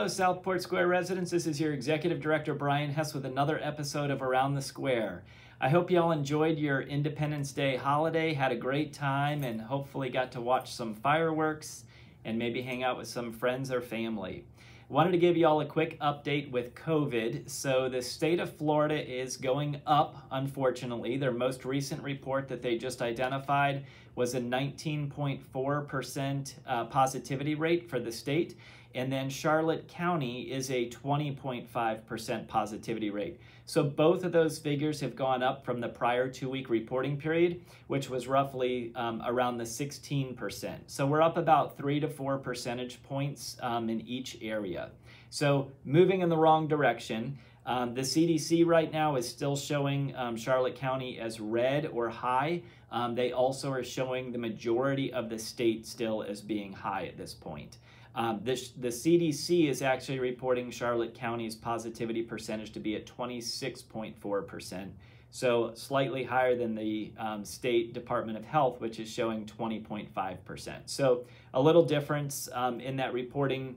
Hello, Southport Square residents. This is your Executive Director, Brian Hess, with another episode of Around the Square. I hope you all enjoyed your Independence Day holiday, had a great time, and hopefully got to watch some fireworks and maybe hang out with some friends or family. Wanted to give you all a quick update with COVID. So the state of Florida is going up, unfortunately. Their most recent report that they just identified was a 19.4% positivity rate for the state. And then Charlotte County is a 20.5% positivity rate. So both of those figures have gone up from the prior 2-week reporting period, which was roughly around the 16%. So we're up about 3 to 4 percentage points in each area. So moving in the wrong direction. The CDC right now is still showing Charlotte County as red or high. They also are showing the majority of the state still as being high at this point. The CDC is actually reporting Charlotte County's positivity percentage to be at 26.4%, so slightly higher than the State Department of Health, which is showing 20.5%. So a little difference in that reporting,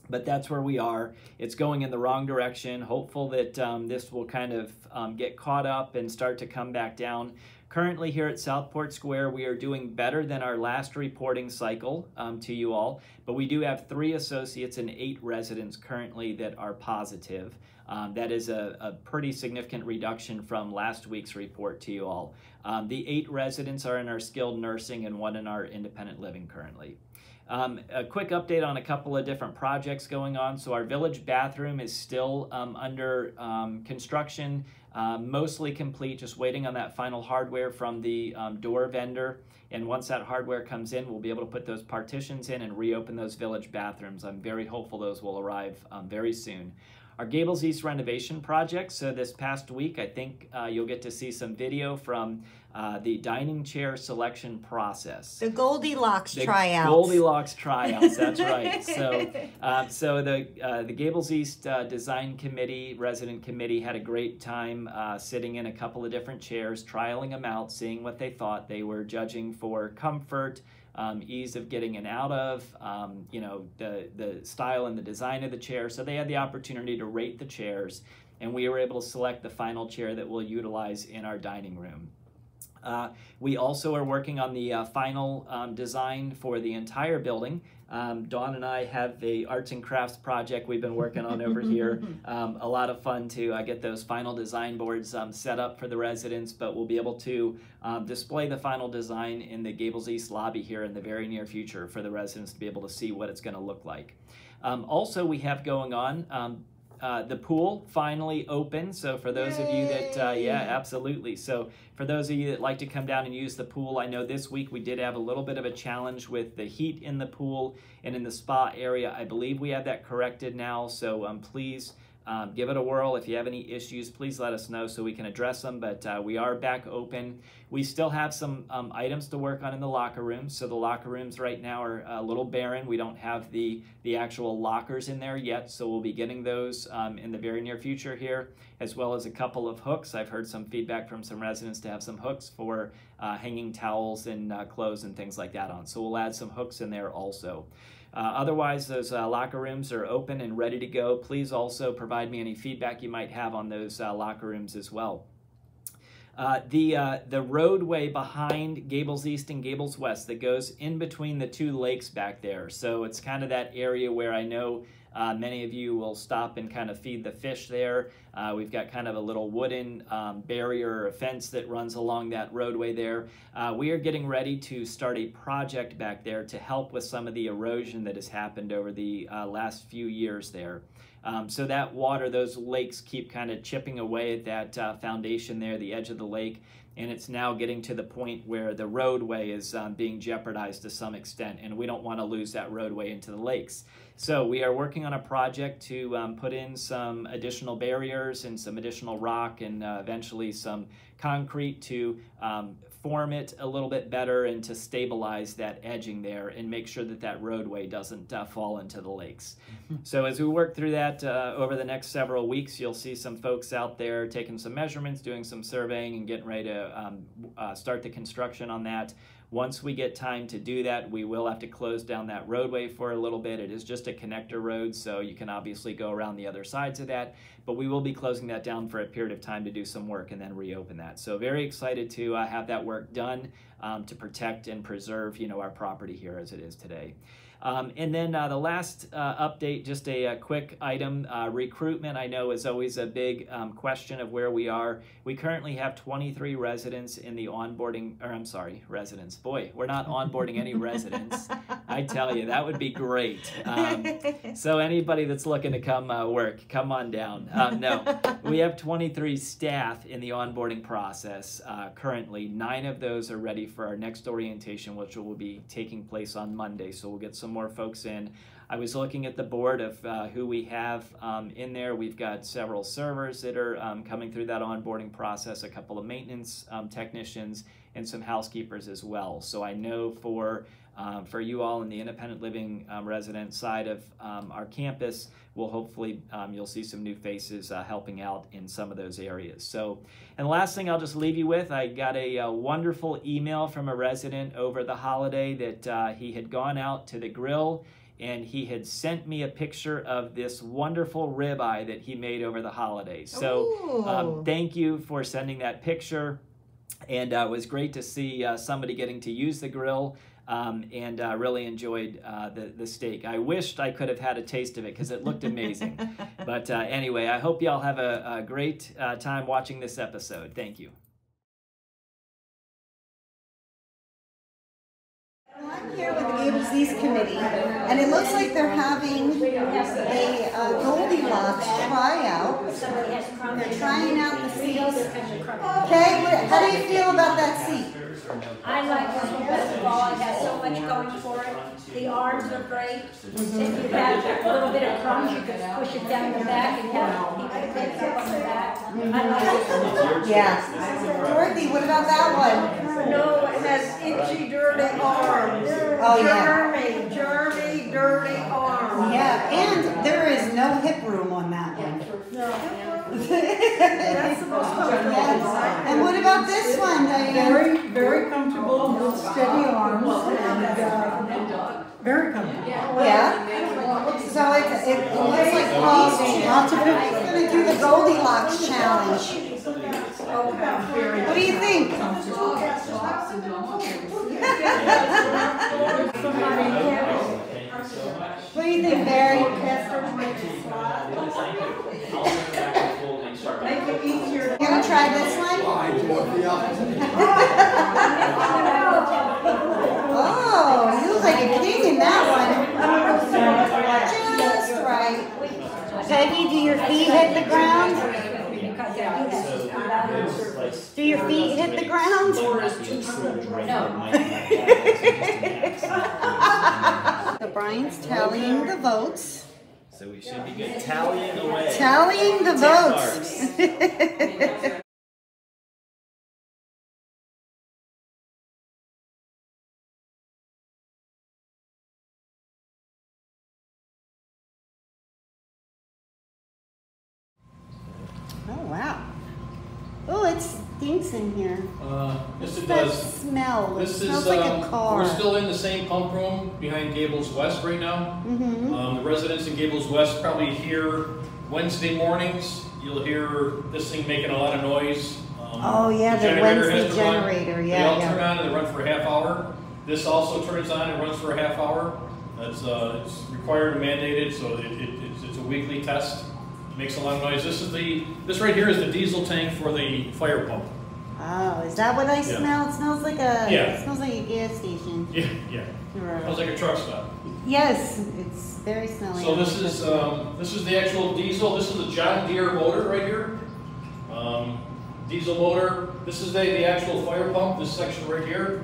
but that's where we are. It's going in the wrong direction. Hopeful that this will kind of get caught up and start to come back down. Currently here at Southport Square, we are doing better than our last reporting cycle to you all, but we do have 3 associates and 8 residents currently that are positive. That is a pretty significant reduction from last week's report to you all. The 8 residents are in our skilled nursing and 1 in our independent living currently. A quick update on a couple of different projects going on. So our village bathroom is still under construction, mostly complete, just waiting on that final hardware from the door vendor. And once that hardware comes in, we'll be able to put those partitions in and reopen those village bathrooms. I'm very hopeful those will arrive very soon. Our Gables East renovation project, so this past week, I think you'll get to see some video from the dining chair selection process. The Goldilocks tryouts. Goldilocks tryouts, that's right. So the Gables East Design Committee, Resident Committee had a great time sitting in a couple of different chairs, trialing them out, seeing what they thought. They were judging for comfort, ease of getting in and out of, you know, the style and the design of the chair. So they had the opportunity to rate the chairs, and we were able to select the final chair that we'll utilize in our dining room. We also are working on the final design for the entire building. Dawn and I have the arts and crafts project we've been working on over here. A lot of fun to get those final design boards set up for the residents, but we'll be able to display the final design in the Gables East lobby here in the very near future for the residents to be able to see what it's going to look like. Also, we have going on the pool finally open. So for those of you that, yeah, absolutely. So for those of you that like to come down and use the pool, I know this week we did have a little bit of a challenge with the heat in the pool and in the spa area. I believe we have that corrected now. So please give it a whirl. If you have any issues, please let us know so we can address them. But we are back open. We still have some items to work on in the locker rooms. So the locker rooms right now are a little barren. We don't have the actual lockers in there yet. So we'll be getting those in the very near future here, as well as a couple of hooks. I've heard some feedback from some residents to have some hooks for hanging towels and clothes and things like that on. So we'll add some hooks in there also. Otherwise, those locker rooms are open and ready to go. Please also provide me any feedback you might have on those locker rooms as well. The roadway behind Gables East and Gables West that goes in between the 2 lakes back there. So it's kind of that area where I know many of you will stop and kind of feed the fish there. We've got kind of a little wooden barrier or fence that runs along that roadway there. We are getting ready to start a project back there to help with some of the erosion that has happened over the last few years there. So that water, those lakes keep kind of chipping away at that foundation there, the edge of the lake, and it's now getting to the point where the roadway is being jeopardized to some extent, and we don't want to lose that roadway into the lakes. So we are working on a project to put in some additional barriers and some additional rock and eventually some concrete to form it a little bit better and to stabilize that edging there and make sure that that roadway doesn't fall into the lakes. So as we work through that over the next several weeks, you'll see some folks out there taking some measurements, doing some surveying, and getting ready to start the construction on that. Once we get time to do that, we will have to close down that roadway for a little bit. It is just a connector road, so you can obviously go around the other sides of that, but we will be closing that down for a period of time to do some work and then reopen that. So very excited to have that work done to protect and preserve, our property here as it is today. And then the last update, just a quick item. Recruitment, I know, is always a big question of where we are. We currently have 23 residents in the onboarding, or I'm sorry, residents. Boy, we're not onboarding any residents. I tell you, that would be great. So anybody that's looking to come work, come on down. No, we have 23 staff in the onboarding process currently. 9 of those are ready for our next orientation, which will be taking place on Monday. So we'll get some more folks in. I was looking at the board of who we have in there. We've got several servers that are coming through that onboarding process, a couple of maintenance technicians, and some housekeepers as well. So I know for you all in the independent living resident side of our campus, we'll hopefully, you'll see some new faces helping out in some of those areas. So, and the last thing I'll just leave you with, I got a wonderful email from a resident over the holiday that he had gone out to the grill and he had sent me a picture of this wonderful ribeye that he made over the holiday. So thank you for sending that picture. And it was great to see somebody getting to use the grill and really enjoyed the steak. I wished I could have had a taste of it because it looked amazing. But anyway, I hope y'all have a great time watching this episode. Thank you. I'm here with the GABLES Committee, and it looks like they're having a Goldilocks tryout. They're trying out the seats. Okay, how do you feel about that seat? I like this one best of all. It has so much going for it. The arms are great. If you have a little bit of crumbs, you can push it down the back and have people pick up on the back. I like it. Yeah. Dorothy, what about that one? No, it has itchy, dirty arms. Oh, yeah. Germy, dirty arms. Yeah, and there is no hip room on that one. No. That's the most comfortable. Yes. And what about this one, Diane? Very, very comfortable with steady arms and very comfortable. Yeah. So it looks like lots of people are going to do the Goldilocks challenge. What do you think? What do you think, Barry? Make it easier. You gonna try this one? Oh, you look like a king in that one. Just right. Peggy, do your feet hit the ground? Do your feet hit the ground? So Brian's tallying the votes. So we should be good. Tallying away. Tallying the votes. Oh, wow. Oh, it stinks in here. Yes, it That does. smell. It This smells is, like a car. we're still in the same pump room behind Gables West right now. The residents in Gables West probably hear Wednesday mornings. You'll hear this thing making a lot of noise. Oh yeah, the generator has Wednesday to run. generator. They all Yeah, turn yeah. on and they run for a half hour. This also turns on and runs for a half hour. That's it's required and mandated, so it's a weekly test. It makes a lot of noise. This right here is the diesel tank for the fire pump. Oh, is that what I smell? It smells like a. Yeah. It smells like a gas station. Yeah, yeah. Smells like a truck stop. Yes, it's very smelly. So this is the actual diesel. This is a John Deere motor right here. Diesel motor. This is the actual fire pump. This section right here.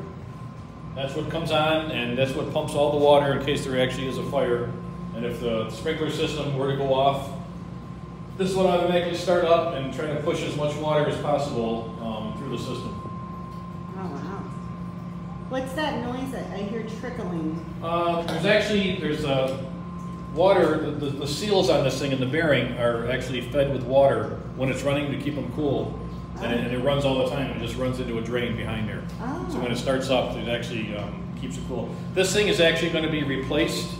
That's what comes on, and that's what pumps all the water in case there actually is a fire. And if the sprinkler system were to go off, this will automatically start up and try to push as much water as possible through the system. Oh wow! What's that noise? I hear trickling. There's water. The seals on this thing and the bearing are actually fed with water when it's running to keep them cool. and it runs all the time. It just runs into a drain behind there. So when it starts up, it actually keeps it cool. This thing is actually going to be replaced.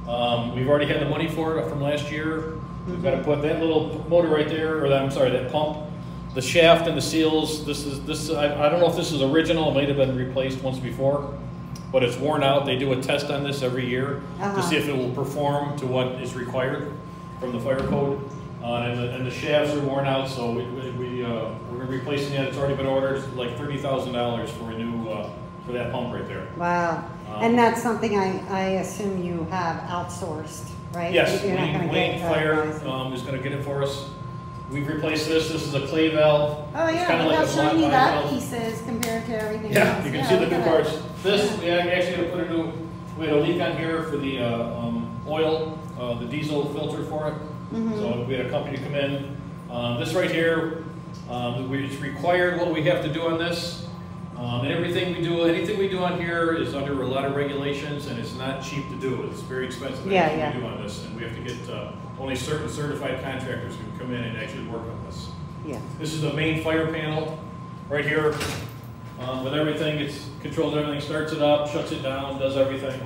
We've already had the money for it from last year. We've got to put that little motor right there, or that, I'm sorry, that pump, the shaft and the seals. I don't know if this is original. It might have been replaced once before, but it's worn out. They do a test on this every year to see if it will perform to what is required from the fire code. And the shafts are worn out, so we're replacing that. It's already been ordered. It's like $30,000 for a new for that pump right there. Wow. And that's something I assume you have outsourced, right? Yes, You're not gonna Wayne get Fire is going to get it for us. We've replaced this. This is a clay valve. Oh It's yeah, kind of look like how a black shiny that valve. piece is compared to everything else. Yeah, you can see the look new at parts. it. This, we actually had to put a new, we had a leak on here for the oil, the diesel filter for it. So we had a company come in. This right here, it's required what we have to do on this. And anything we do on here is under a lot of regulations, and it's not cheap to do. It's very expensive Yeah, everything yeah. we do on this, and we have to get only certain certified contractors who can come in and actually work on this. Yeah. This is the main fire panel right here. With everything, it controls everything, starts it up, shuts it down, does everything.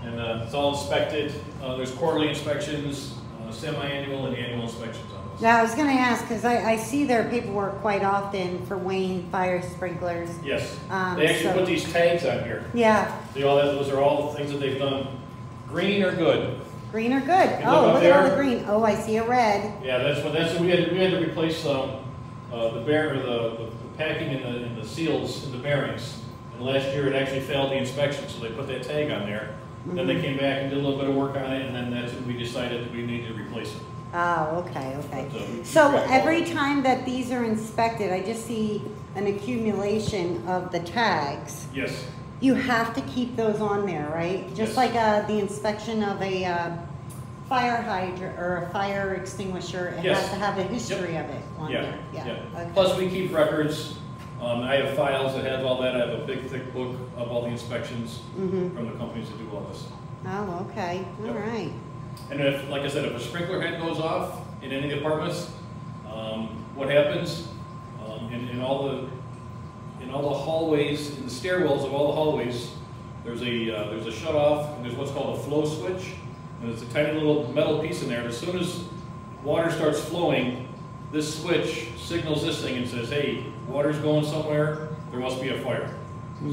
And it's all inspected. There's quarterly inspections, semi-annual and annual inspections on this. Now I was going to ask, because I see their paperwork quite often for Wayne fire sprinklers. Yes, they actually put these tags on here. Yeah. Those are all the things that they've done. Green or good. Green or good? You Oh, look look up at all there. the green. Oh, I see a red. Yeah, that's what we had to replace the packing in the seals in the bearings. And last year it actually failed the inspection, so they put that tag on there. Then they came back and did a little bit of work on it, and then that's when we decided that we needed to replace it. Oh, okay, okay. But, So every time that these are inspected, I just see an accumulation of the tags. Yes. You have to keep those on there, right? Just Yes. like the inspection of a fire hydrant or a fire extinguisher, it Yes. has to have a history of it on Yeah. there. Yeah. Okay. Plus we keep records. I have files that have all that. I have a big thick book of all the inspections from the companies that do all this. Oh, okay. All Yep. right. And if, like I said, if a sprinkler head goes off in any departments, what happens in all the hallways, in the stairwells of all the hallways, there's a shut off, and there's what's called a flow switch, and there's a tiny little metal piece in there. And as soon as water starts flowing, this switch signals this thing and says, "Hey, water's going somewhere. There must be a fire."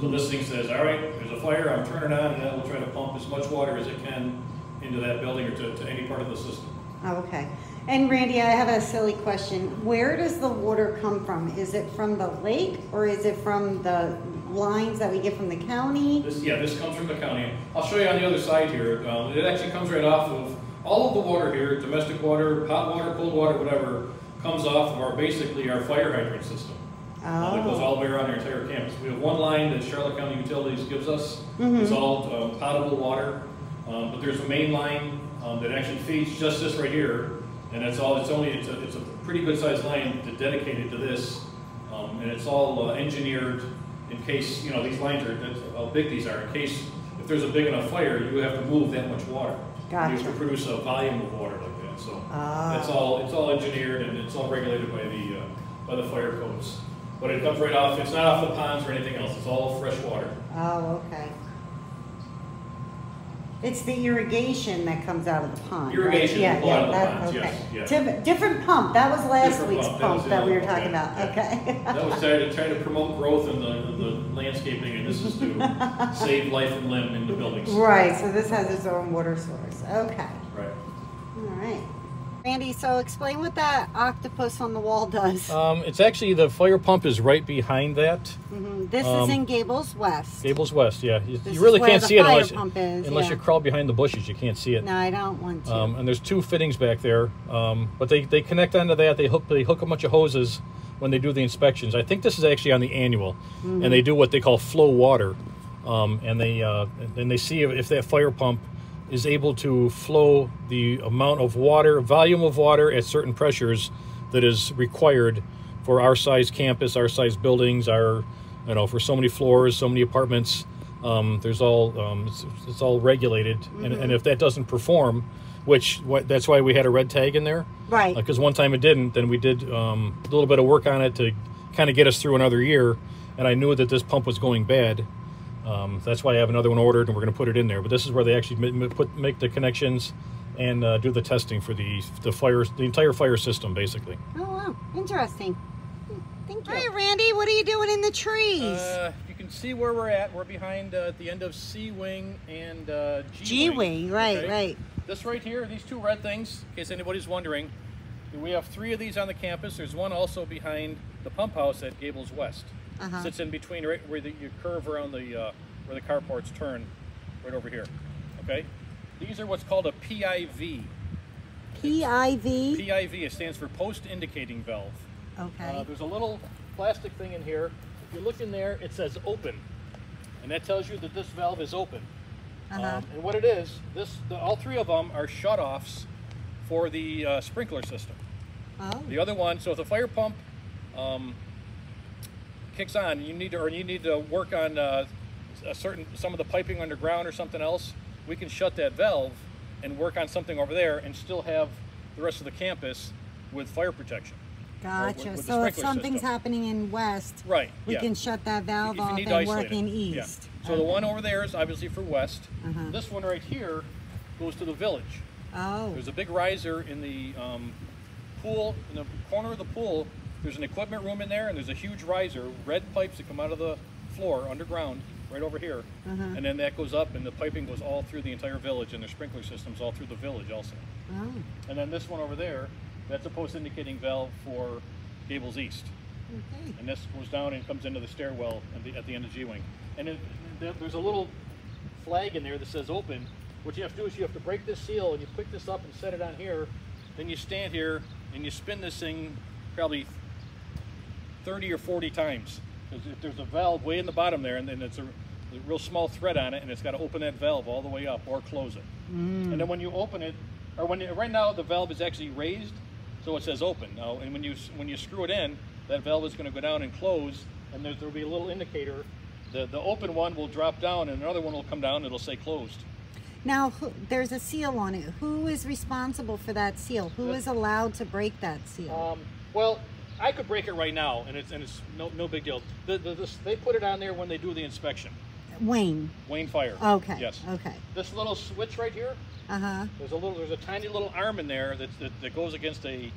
So this thing says, "All right, there's a fire. I'm turning on, and that will try to pump as much water as it can into that building or to any part of the system." Oh, okay. And Randy, I have a silly question. Where does the water come from? Is it from the lake or is it from the lines that we get from the county? This comes from the county. I'll show you on the other side here. It actually comes right off of all of the water here, domestic water, hot water, cold water, whatever, comes off of basically our fire hydrant system. That goes all the way around our entire campus. We have one line that Charlotte County Utilities gives us. It's all potable water. But there's a main line that actually feeds just this right here, and it's a pretty good sized line dedicated to this, and it's all engineered in case these lines that's how big these are. In case if there's a big enough fire, you have to move that much water. Gotcha. You have to produce a volume of water like that. So it's all engineered and it's all regulated by the fire codes. But it comes right off. It's not off the ponds or anything else. It's all fresh water. Oh, okay. It's the irrigation that comes out of the pond. Irrigation right? will go out of the ponds, okay. yes. Different pump. That was last Different week's pump. pump that we were talking Okay. about. Yeah. Okay. That was trying to promote growth in the landscaping, and this is to save life and limb in the buildings. Right. So this has its own water source. Okay. Right. All right. Randy, so explain what that octopus on the wall does. It's actually the fire pump is right behind that. This is in Gables West. Gables West, yeah. You This really is where can't the see it fire unless pump is, unless yeah. you crawl behind the bushes. You can't see it. No, I don't want to. And there's two fittings back there, but they connect onto that. They hook a bunch of hoses when they do the inspections. I think this is actually on the annual, and they do what they call flow water, and they see if that fire pump is able to flow the amount of water, volume of water at certain pressures that is required for our size campus, our size buildings, for so many floors, so many apartments. There's all it's all regulated, and if that doesn't perform, That's why we had a red tag in there. Right. Because one time it didn't, then we did a little bit of work on it to kind of get us through another year, and I knew that this pump was going bad. That's why I have another one ordered, and we're going to put it in there. But this is where they actually make the connections and do the testing for the entire fire system, basically. Oh wow, interesting. Thank you. Hey Randy, what are you doing in the trees? You can see where we're at. We're behind at the end of C wing and G wing. Right, okay? right. This right here, these two red things, in case anybody's wondering, we have 3 of these on the campus. There's one also behind the pump house at Gables West. Sits in between, right where you curve around the where the carports turn, right over here. Okay, these are what's called a PIV. PIV. PIV. It stands for post indicating valve. Okay. There's a little plastic thing in here. If you look in there, it says open, and that tells you that this valve is open. And what it is, all 3 of them are shutoffs for the sprinkler system. Oh. The other one, so if the fire pump kicks on, you need to work on some of the piping underground or something else. We can shut that valve and work on something over there and still have the rest of the campus with fire protection. Gotcha. With so if something's system. happening in west, right, we can shut that valve off and work in east. Yeah. So the one over there is obviously for west. This one right here goes to the village. Oh. There's a big riser in the pool, in the corner of the pool. There's an equipment room in there, and there's a huge riser, red pipes that come out of the floor underground, right over here. And then that goes up, and the piping goes all through the entire village, and the sprinkler systems all through the village also. Oh. And then this one over there, that's a post-indicating valve for Gables East. Okay. And this goes down and comes into the stairwell at the end of G-Wing. And there's a little flag in there that says open. What you have to do is you have to break this seal, and you pick this up and set it on here. Then you stand here, and you spin this thing probably 30 or 40 times. Because if there's a valve way in the bottom there, and then it's a real small thread on it, and it's got to open that valve all the way up or close it. And then when you open it, or right now the valve is actually raised, so it says open. Now, and when you screw it in, that valve is going to go down and close, and there'll be a little indicator. The open one will drop down, and another one will come down, and it'll say closed. Now, there's a seal on it. Who is responsible for that seal? Who is allowed to break that seal? Well, I could break it right now, and it's no big deal. They put it on there when they do the inspection. Wayne Fire. Okay. Yes. Okay. This little switch right here. There's a tiny little arm in there that goes against the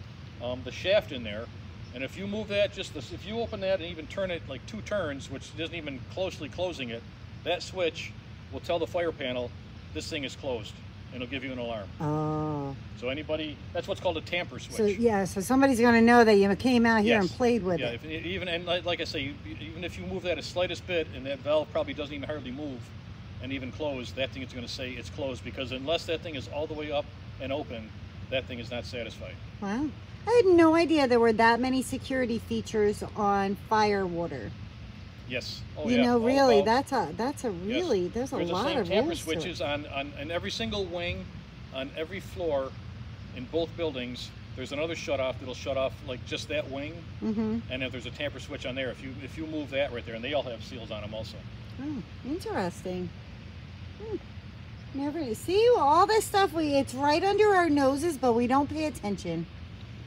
shaft in there, and if you move that, if you open that and even turn it like 2 turns, which isn't even closely closing it, that switch will tell the fire panel this thing is closed, and it'll give you an alarm. Oh. So that's what's called a tamper switch. So somebody's going to know that you came out here and played with it. And like I say, even if you move that a slightest bit, and that valve probably doesn't even hardly move, and even close, that thing is going to say it's closed, because unless that thing is all the way up and open, that thing is not satisfied. Wow. I had no idea there were that many security features on fire water. Yes. Really, that's a really, there's a lot of tamper rules switches to it. on every single wing, on every floor, in both buildings. There's another shutoff that'll shut off like just that wing, and if there's a tamper switch on there, if you move that right there, and they all have seals on them also. Oh, interesting. Never see all this stuff. It's right under our noses, but we don't pay attention.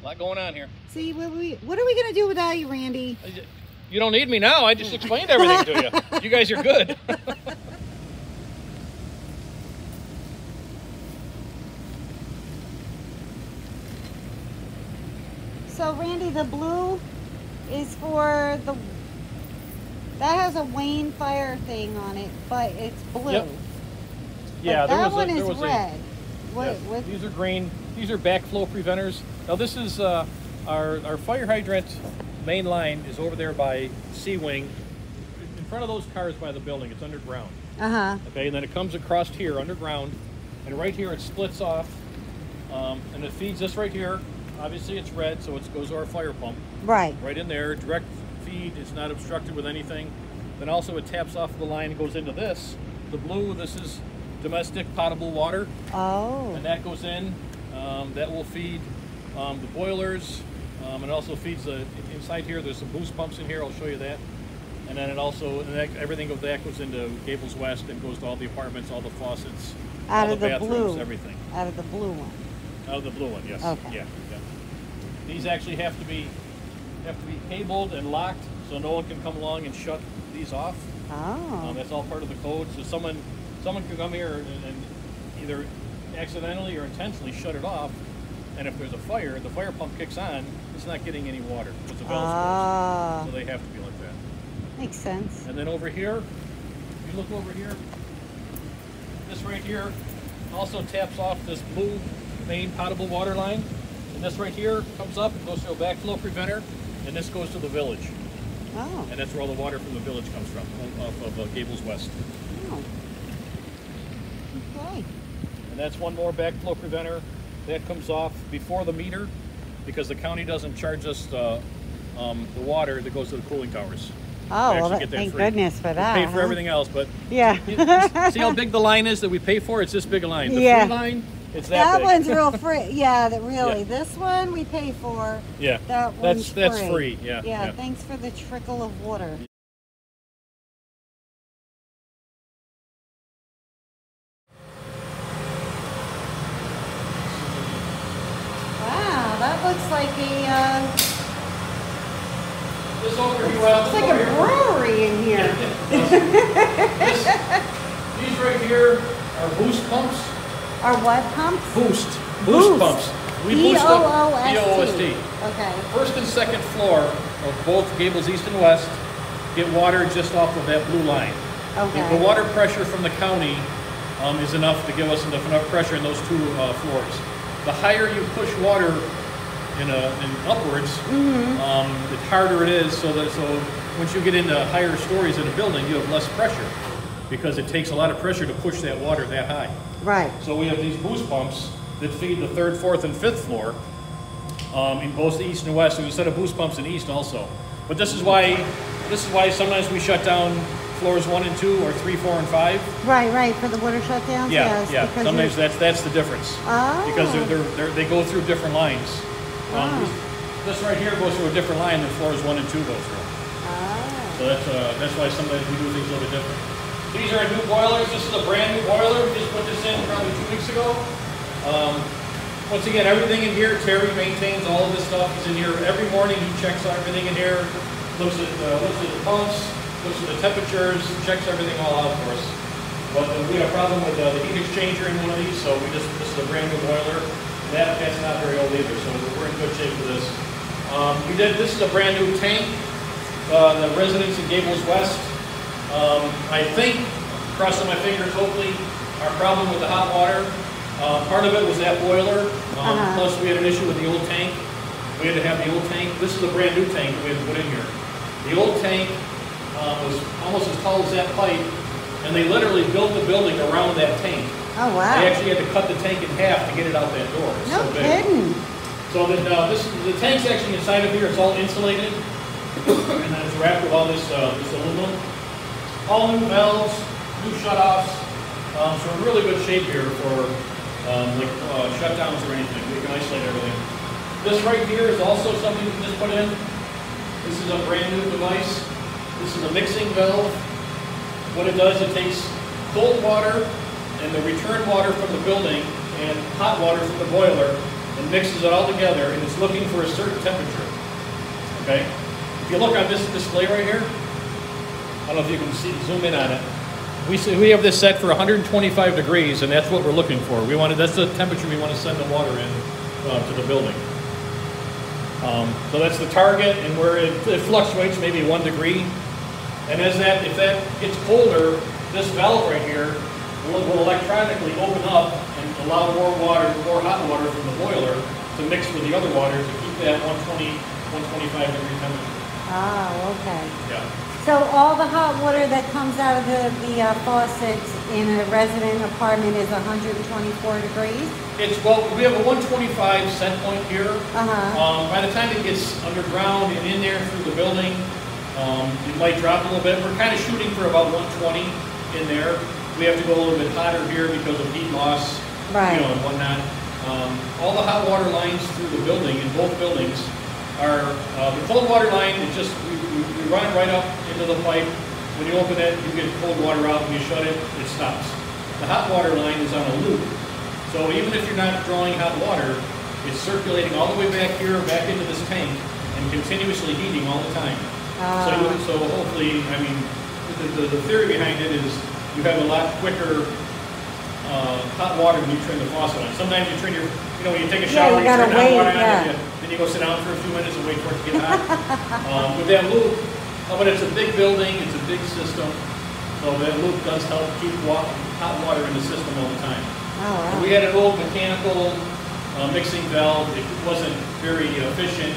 A lot going on here. See, what are we gonna do without you, Randy? You don't need me now. I just explained everything to you. You guys are good. So Randy, the blue is for that has a Wayne Fire thing on it, but it's blue. Yep. Yeah, that one is red. These are green. These are backflow preventers. Now this is our fire hydrant main line is over there by C-Wing. In front of those cars by the building, it's underground. Okay, and then it comes across here underground, and right here it splits off, and it feeds this right here. Obviously it's red, so it goes to our fire pump. Right in there, direct feed. It's not obstructed with anything. Then also it taps off the line and goes into this. The blue, this is domestic potable water. Oh. And that goes in. That will feed the boilers. It also feeds inside here. There's some boost pumps in here. I'll show you that. And then it also, everything of that goes into Gables West and goes to all the apartments, all the faucets, Out all of the the bathrooms, blue. everything. Out of the blue one. Out of the blue one, yes. Okay. Yeah, yeah. These actually have to be cabled and locked, so no one can come along and shut these off. Oh. That's all part of the code. So someone can come here and either accidentally or intentionally shut it off. And if there's a fire, the fire pump kicks on. It's not getting any water because the valve's closed. So they have to be like that. Makes sense. And then over here, if you look over here, this right here also taps off this blue main potable water line. And this right here comes up and goes through a backflow preventer, and this goes to the village. Oh. And that's where all the water from the village comes from, off of Gables West. Oh. Okay. And that's one more backflow preventer. That comes off before the meter because the county doesn't charge us the water that goes to the cooling towers. Oh, well, thank goodness for that. We pay for everything else, but yeah. See how big the line is that we pay for? It's this big a line. The yeah. free line, it's that big. One's real free. Yeah, really. Yeah. This one we pay for. Yeah. That one's that's free. Yeah. Yeah. Thanks for the trickle of water. Wow, that looks like a. This over here, well, It's like a brewery in here. These right here are boost pumps. Are what pumps? Boost Boost. pumps. We boost up B-O-O-S-T. B-O-O-S-T. Okay. First and second floor of both Gables East and West get water just off of that blue line. Okay. The water pressure from the county is enough to give us enough pressure in those two floors. The higher you push water in upwards, the harder it is. So once you get into higher stories in a building, you have less pressure because it takes a lot of pressure to push that water that high. Right. So we have these boost pumps that feed the third, fourth, and fifth floor in both the east and west. So we set up boost pumps in east also. But this is why sometimes we shut down floors 1 and 2 or 3, 4, and 5. Right, for the water shutdowns. Yeah, yes, yeah. Sometimes that's the difference. Oh. Because they go through different lines. This right here goes through a different line than floors 1 and 2 go through. Oh. So that's why sometimes we do things a little bit different. These are new boilers. This is a brand new boiler. We just put this in probably 2 weeks ago. Once again, everything in here, Terry maintains all of this stuff. He's in here every morning. He checks out everything in here, looks at the pumps, looks at the temperatures, checks everything all out for us. But we had a problem with the heat exchanger in one of these, so this is a brand new boiler. That's not very old either, so we're in good shape for this. This is a brand new tank. The residents in Gables West, I think, crossing my fingers, hopefully, our problem with the hot water, part of it was that boiler, plus we had an issue with the old tank. We had to have the old tank. This is a brand new tank we had to put in here. The old tank was almost as tall as that pipe, and they literally built the building around that tank. Oh, wow. They actually had to cut the tank in half to get it out that door. It's No so big. kidding. So the tank's actually inside of here. It's all insulated, and then it's wrapped with all this aluminum. All new valves, new shutoffs. So we're in really good shape here for shutdowns or anything. We can isolate everything. This right here is also something we can just put in. This is a brand new device. This is a mixing valve. What it does, it takes cold water and the return water from the building and hot water from the boiler and mixes it all together, and it's looking for a certain temperature. Okay? If you look on this display right here, I don't know if you can zoom in on it. We have this set for 125 degrees, and that's what we're looking for. That's the temperature we want to send the water in to the building. So that's the target, and where it fluctuates maybe 1 degree. And if that gets colder, this valve right here will electronically open up and allow more hot water from the boiler to mix with the other water to keep that 120, 125 degree temperature. Oh, okay. Yeah. So all the hot water that comes out of the faucets in a resident apartment is 124 degrees? We have a 125 set point here. By the time it gets underground and in there through the building, it might drop a little bit. We're kind of shooting for about 120 in there. We have to go a little bit hotter here because of heat loss, right, and whatnot. All the hot water lines through the building, in both buildings, are the cold water line. It's just we you run it right up into the pipe. When you open it, you get cold water out. When you shut it, it stops. The hot water line is on a loop. So even if you're not drawing hot water, it's circulating all the way back here, back into this tank, and continuously heating all the time. So hopefully, I mean, the theory behind it is you have a lot quicker hot water when you turn the faucet on. Sometimes you turn your, when you take a shower, you turn hot water on, then you go sit down for a few minutes and wait for it to get hot. With that loop, but it's a big building, it's a big system, so that loop does help keep hot water in the system all the time. Wow. We had an old mechanical mixing valve. It wasn't very efficient,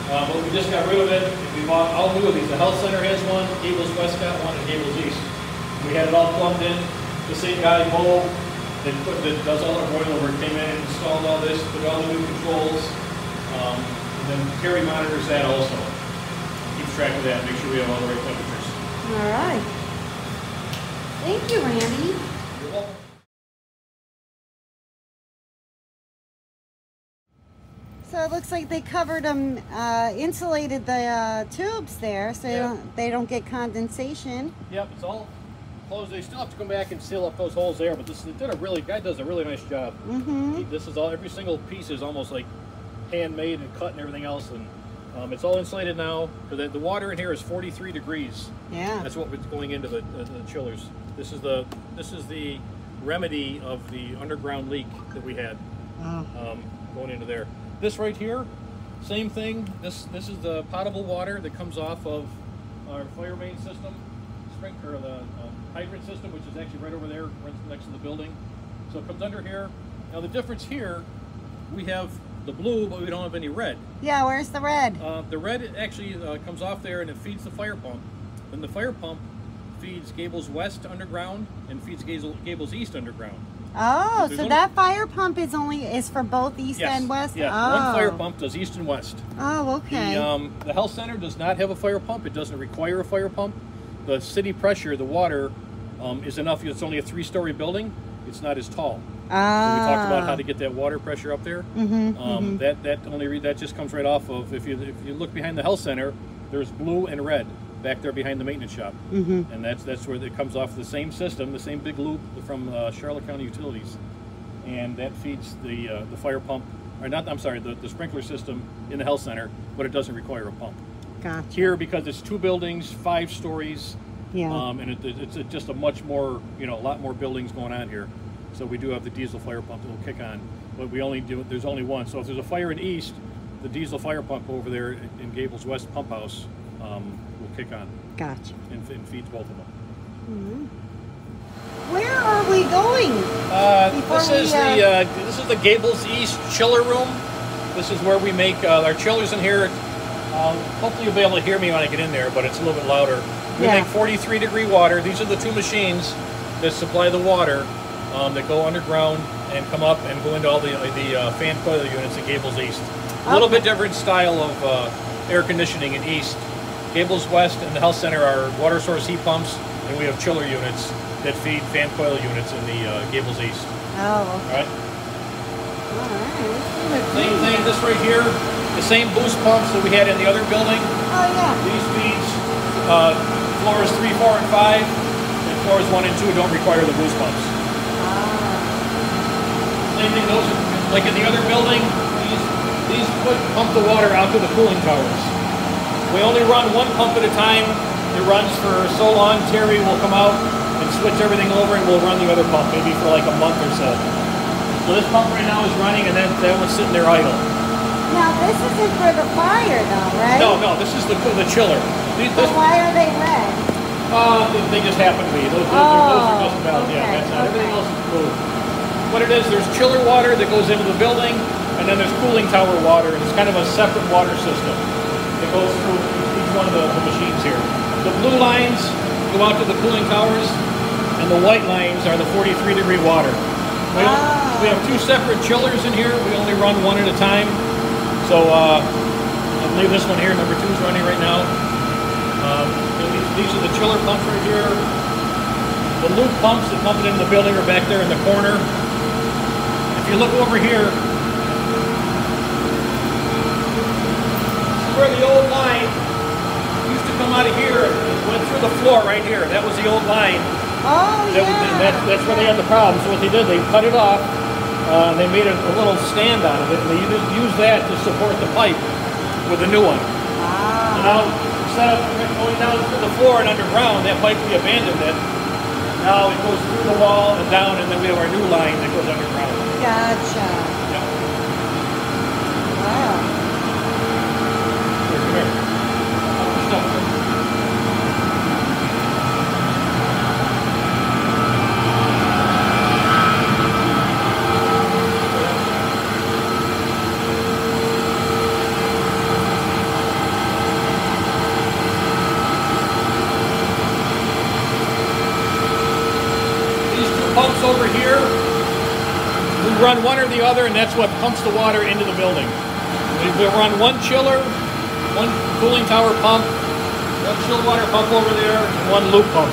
but we just got rid of it. We bought all new of these. The health center has one, Gables West got one, and Gables East. We had it all plumbed in. The same guy, Mo, that does all our boiler work, came in and installed all this, put all the new controls, and then Terry monitors that also. Keeps track of that, make sure we have all the right temperatures. All right. Thank you, Randy. You're welcome. So it looks like they covered them, insulated the tubes there, so they don't get condensation. Yep, it's all closed. They still have to come back and seal up those holes there, but guy does a really nice job. This is all, every single piece is almost like handmade and cut and everything else, and it's all insulated now. The water in here is 43 degrees. Yeah. That's what was going into the chillers. This is the remedy of the underground leak that we had going into there. This right here, same thing. This is the potable water that comes off of our fire main system, sprinkler, the hydrant system, which is actually right over there, right next to the building. So it comes under here. Now the difference here, we have the blue, but we don't have any red. Yeah, where's the red? The red actually comes off there and it feeds the fire pump. Then the fire pump feeds Gables West underground and feeds Gables East underground. Oh, so that fire pump is for both east and west? Yeah, one fire pump does east and west. Oh, okay. The health center does not have a fire pump. It doesn't require a fire pump. The city pressure, the water, is enough. It's only a 3-story building. It's not as tall. So we talked about how to get that water pressure up there. That just comes right off of, if you look behind the health center, there's blue and red back there behind the maintenance shop, and that's where it comes off the same system, the same big loop from Charlotte County Utilities, and that feeds the fire pump, or not. I'm sorry, the sprinkler system in the health center, but it doesn't require a pump. Gotcha. Here, because it's 2 buildings, 5 stories, and it's just a much more, a lot more buildings going on here. So we do have the diesel fire pump that will kick on, but there's only one. So if there's a fire in east, the diesel fire pump over there in Gables West pump house will kick on. Gotcha. And feeds both of them. Where are we going? This is the Gables East chiller room. This is where we make our chillers in here. Hopefully you'll be able to hear me when I get in there, but it's a little bit louder. We make 43-degree water. These are the 2 machines that supply the water that go underground and come up and go into all the fan coil units in Gables East. A little bit different style of air conditioning in East. Gables West and the health center are water source heat pumps, and we have chiller units that feed fan coil units in the Gables East. Oh, okay. All right. Same thing, this right here, the same boost pumps that we had in the other building. Oh, yeah. These feeds floors 3, 4, and 5, and floors 1 and 2 don't require the boost pumps. Same thing, those are, like in the other building, these pump the water out to the cooling towers. We only run 1 pump at a time. It runs for so long. Terry will come out and switch everything over, and we'll run the other pump maybe for like a month or so. So this pump right now is running, and that one's sitting there idle. Now this isn't for the fire, though, right? No, this is the chiller. So why are they red? They just happen to be. Those are just about, that's not. Everything else is blue. What it is, there's chiller water that goes into the building, and then there's cooling tower water, and it's kind of a separate water system that goes through each one of the machines here. The blue lines go out to the cooling towers, and the white lines are the 43-degree water. We have 2 separate chillers in here. We only run 1 at a time. So I believe this one here, number 2, is running right now. These are the chiller pumps right here. The loop pumps that pump it into the building are back there in the corner. If you look over here, where the old line used to come come out of here and went through the floor right here. That was the old line. Oh, yeah. That's where they had the problem. So what they did, they cut it off. They made a little stand out of it, and they used that to support the pipe with the new one. Ah. So now, instead of going down through the floor and underground, that pipe, we abandoned it. Now it goes through the wall and down, and then we have our new line that goes underground. Gotcha. Yep. Wow. Here, come here. Stop. Pumps over here, we run one or the other, and that's what pumps the water into the building. We run one chiller, one cooling tower pump, one chilled water pump over there, and one loop pump.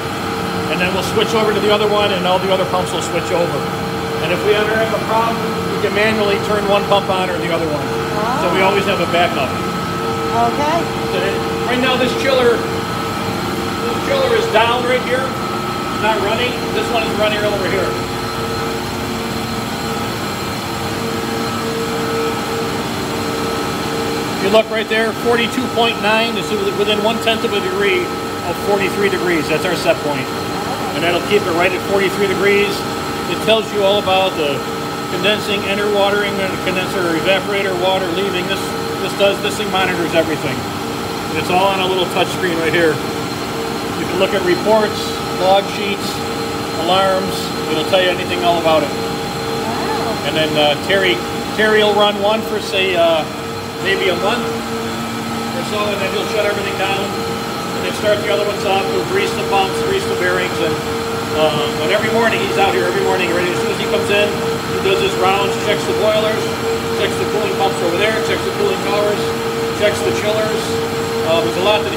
And then we'll switch over to the other one, and all the other pumps will switch over. And if we ever have a problem, we can manually turn one pump on or the other one. Oh. So we always have a backup. Okay. So right now this chiller is down right here. Not running. This one is running over here. If you look right there, 42.9. This is within 1/10 of a degree of 43 degrees. That's our set point. And that'll keep it right at 43 degrees. It tells you all about the condensing, inner watering, and condenser, evaporator, water leaving. This thing monitors everything. And it's all on a little touch screen right here. You can look at reports, log sheets, alarms. It'll tell you anything all about it. Wow. And then Terry will run one for say maybe a month or so, and then he'll shut everything down and then start the other ones up. He'll grease the pumps, grease the bearings, and every morning he's out here. Every morning, ready as soon as he comes in, he does his rounds, checks the boilers, checks the cooling pumps over there, checks the cooling towers, checks the chillers. There's a lot that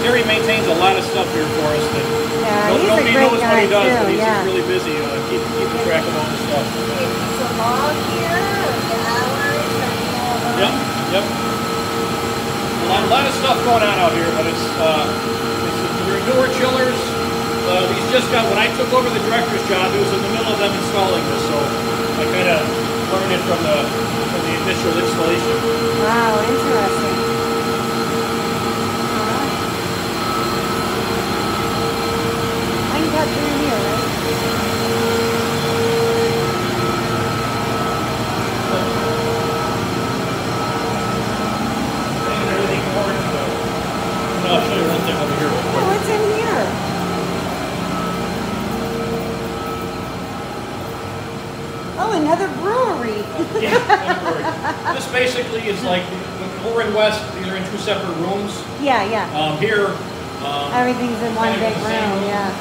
Terry maintains a lot of stuff here for us that nobody knows what he does, but he's just really busy keeping track of all this stuff. It's a log here, the hours, and Yep, yep. A lot of stuff going on out here, but it's they're newer chillers. These just got, when I took over the director's job, it was in the middle of them installing this, so I kind of learned it from the initial installation. Wow, interesting. I can cut through here, right? I'll show you one thing over here real Oh, quick. what's in here? Oh, another brewery. Yeah, another brewery. This basically is like, over in West, these are in two separate rooms. Yeah, yeah. Here, Everything's in one kind of big the same room, room. yeah.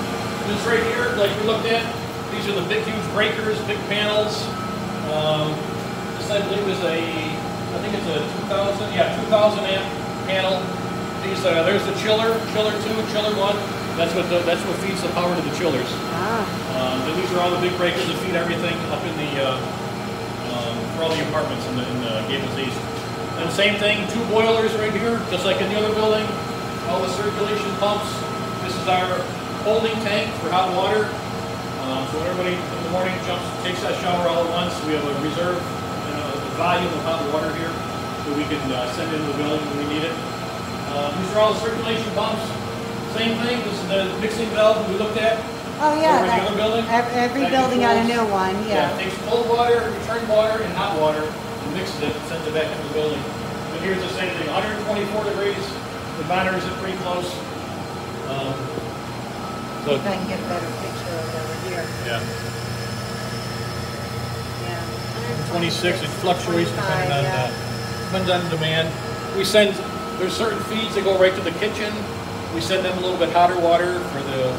This right here, like we looked at, these are the big, huge breakers, big panels. This I believe is I think it's a 2000 amp panel. These, there's the chiller 2, chiller 1. That's what feeds the power to the chillers. Ah. Then these are all the big breakers that feed everything up in the for all the apartments in the Gables East. And same thing, 2 boilers right here, just like in the other building. All the circulation pumps. This is our holding tank for hot water. So when everybody in the morning takes that shower all at once, we have a reserve and a volume of hot water here that we can send into the building when we need it. These are all the circulation pumps. Same thing. This is the mixing valve we looked at. Oh, yeah. Over in the other building. Every building got a new one, yeah. It takes cold water, return water, and hot water, and mixes it and sends it back into the building. And here's the same thing, 124 degrees. The monitors are pretty close. See if I can get a better picture of it over here. Yeah. Yeah. 26, it fluctuates depending on depends on demand. There's certain feeds that go right to the kitchen. We send them a little bit hotter water for the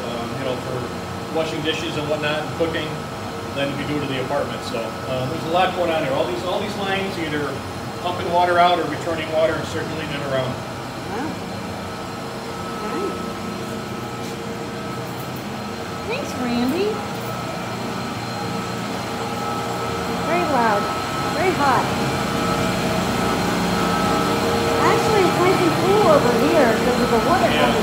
for washing dishes and whatnot and cooking than we do to the apartment. So there's a lot going on here. All these lines either pumping water out or returning water and circulating it around. Wow. Nice. Thanks, Randy. Very loud. Very hot. Actually, it's nice and cool over here because of the water coming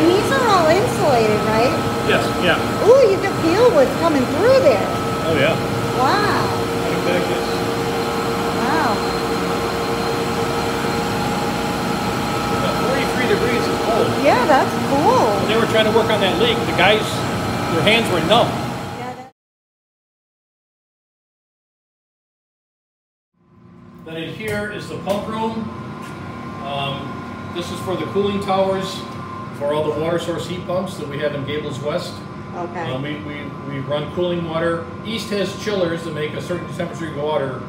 And these are all insulated, right? Yes, yeah. Ooh, you can feel what's coming through there. Oh yeah. Wow. Right back this. Wow. 43 degrees is cold. Yeah, that's cool. When they were trying to work on that leak, the guys, their hands were numb. Then in here is the pump room. This is for the cooling towers for all the water source heat pumps that we have in Gables West. Okay. We run cooling water. East has chillers that make a certain temperature of water,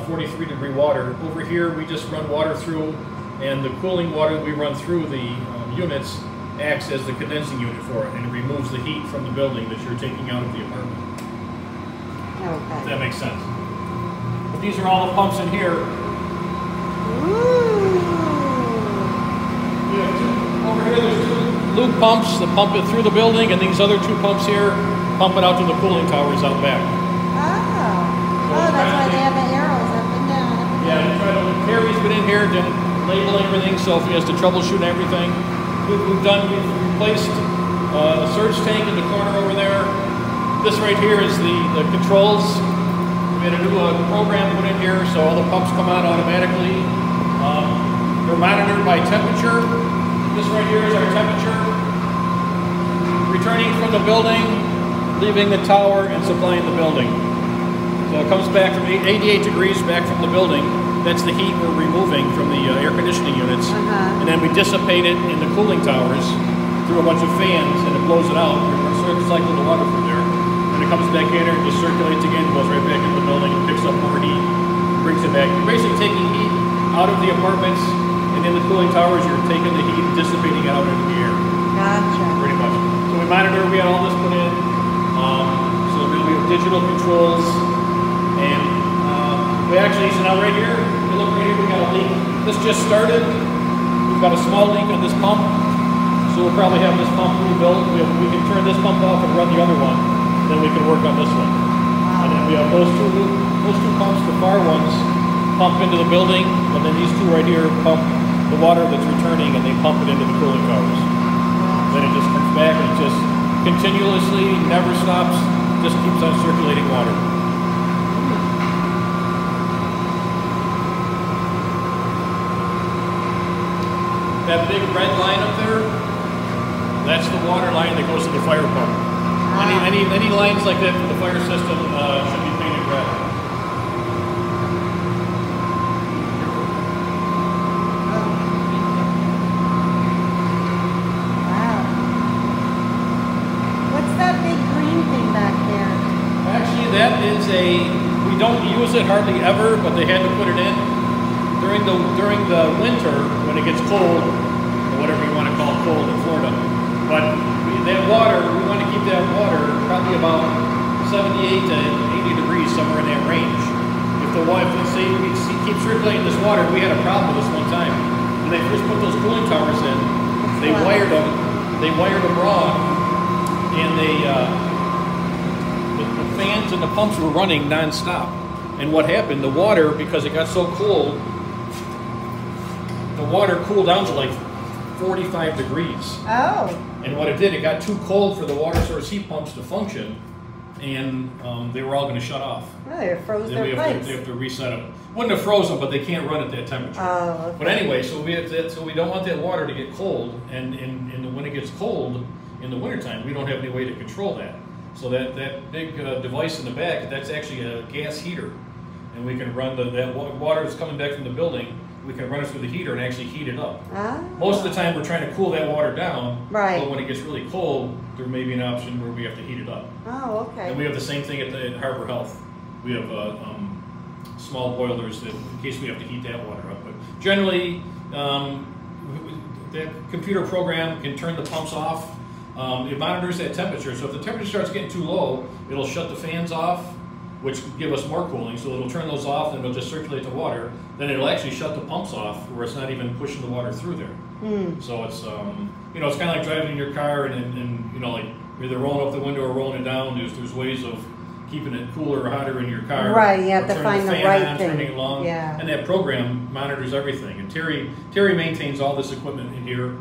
43 degree water. Over here we just run water through, and the cooling water we run through the units acts as the condensing unit for it, and it removes the heat from the building that you're taking out of the apartment. Okay. If that makes sense. But these are all the pumps in here. Ooh. Over here there's two loop pumps that pump it through the building, and these other two pumps here pump it out to the cooling towers out back. Oh. Oh, that's why they have the arrows up and down. Yeah, Terry's been in here doing labeling everything, so if he has to troubleshoot everything. We've replaced a surge tank in the corner over there. This right here is the controls. We had a new program put in here, so all the pumps come on automatically. They're monitored by temperature. This right here is our temperature. Returning from the building, leaving the tower, and supplying the building. So it comes back from 88 degrees back from the building. That's the heat we're removing from the air conditioning units. And then we dissipate it in the cooling towers through a bunch of fans, and it blows it out. We're cycling the water from there. And it comes back in here and just circulates again, goes right back into the building, and picks up more heat, brings it back. You're basically taking heat out of the apartments, and in the cooling towers, you're taking the heat and dissipating it out into the air. Gotcha. Pretty much. So we monitor, we had all this put in. So we have digital controls, and we actually, so now right here, you look right here, we got a leak. This just started. We've got a small leak on this pump, so we'll probably have this pump rebuilt. We can turn this pump off and run the other one, then we can work on this one. And then we have those two pumps, the far ones, pump into the building, and then these two right here pump the water that's returning, and they pump it into the cooling towers. Then it just comes back, and it just continuously, never stops, just keeps on circulating water. That big red line up there, that's the water line that goes to the fire pump. Any lines like that for the fire system should be painted red. Wow. What's that big green thing back there? Actually, that is we don't use it hardly ever, but they had to put it in. During the winter, when it gets cold, or whatever you want to call cold in Florida, but that water, we want to keep that water probably about 78 to 80 degrees, somewhere in that range. Let's say we keep circulating this water, we had a problem with this one time. When they first put those cooling towers in, they wired them wrong, and the fans and the pumps were running non-stop. And what happened, the water, because it got so cold, the water cooled down to like 45 degrees. Oh. And what it did, it got too cold for the water source heat pumps to function, and they were all going to shut off. Oh, they froze their pipes. They have to reset them. Wouldn't have frozen, but they can't run at that temperature. Oh, okay. But anyway, so we don't want that water to get cold, and when it gets cold in the wintertime, we don't have any way to control that. So that big device in the back, that's actually a gas heater, and we can run that water that's coming back from the building. We can run it through the heater and actually heat it up. Ah. Most of the time we're trying to cool that water down, right. But when it gets really cold, there may be an option where we have to heat it up. Oh, okay. And we have the same thing at Harbor Health. We have small boilers that, in case we have to heat that water up. But generally, that computer program can turn the pumps off. It monitors that temperature, so if the temperature starts getting too low, it'll shut the fans off, which give us more cooling, so it'll turn those off and it'll just circulate the water. Then it'll actually shut the pumps off where it's not even pushing the water through there. So it's, it's kind of like driving in your car and like either rolling up the window or rolling it down. There's ways of keeping it cooler or hotter in your car. Right, you have to find the right thing. Turning it along. Yeah. And that program monitors everything. And Terry maintains all this equipment in here.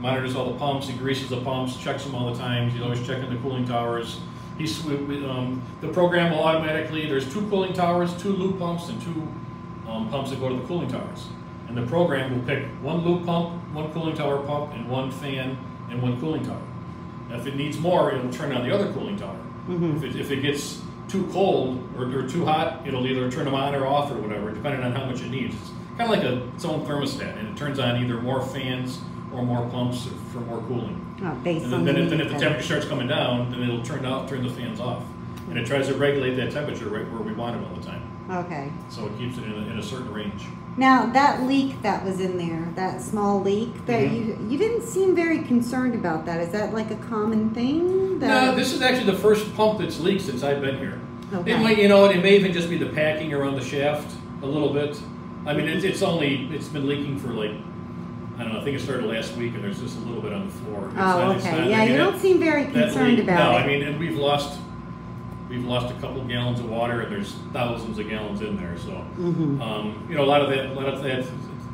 monitors all the pumps, he greases the pumps, checks them all the time, he's always checking the cooling towers. The program will automatically, there's 2 cooling towers, 2 loop pumps, and 2 pumps that go to the cooling towers. And the program will pick 1 loop pump, 1 cooling tower pump, and 1 fan, and 1 cooling tower. Now, if it needs more, it'll turn on the other cooling tower. If it gets too cold or too hot, it'll either turn them on or off or whatever, depending on how much it needs. It's kind of like its own thermostat, and it turns on either more fans or more pumps for more cooling. Based And on then if the the temperature starts coming down, then it'll turn the fans off. And it tries to regulate that temperature right where we want it all the time. Okay. So it keeps it in a certain range. Now, that leak that was in there, that small leak, that you didn't seem very concerned about that. Is that like a common thing? No, this is actually the first pump that's leaked since I've been here. Okay. It might, it may even just be the packing around the shaft a little bit. I mean, it's been leaking for like, I don't know, I think it started last week, and there's just a little bit on the floor. You don't seem very concerned about it. No, I mean, and we've lost a couple gallons of water, and there's thousands of gallons in there. So, a lot of that.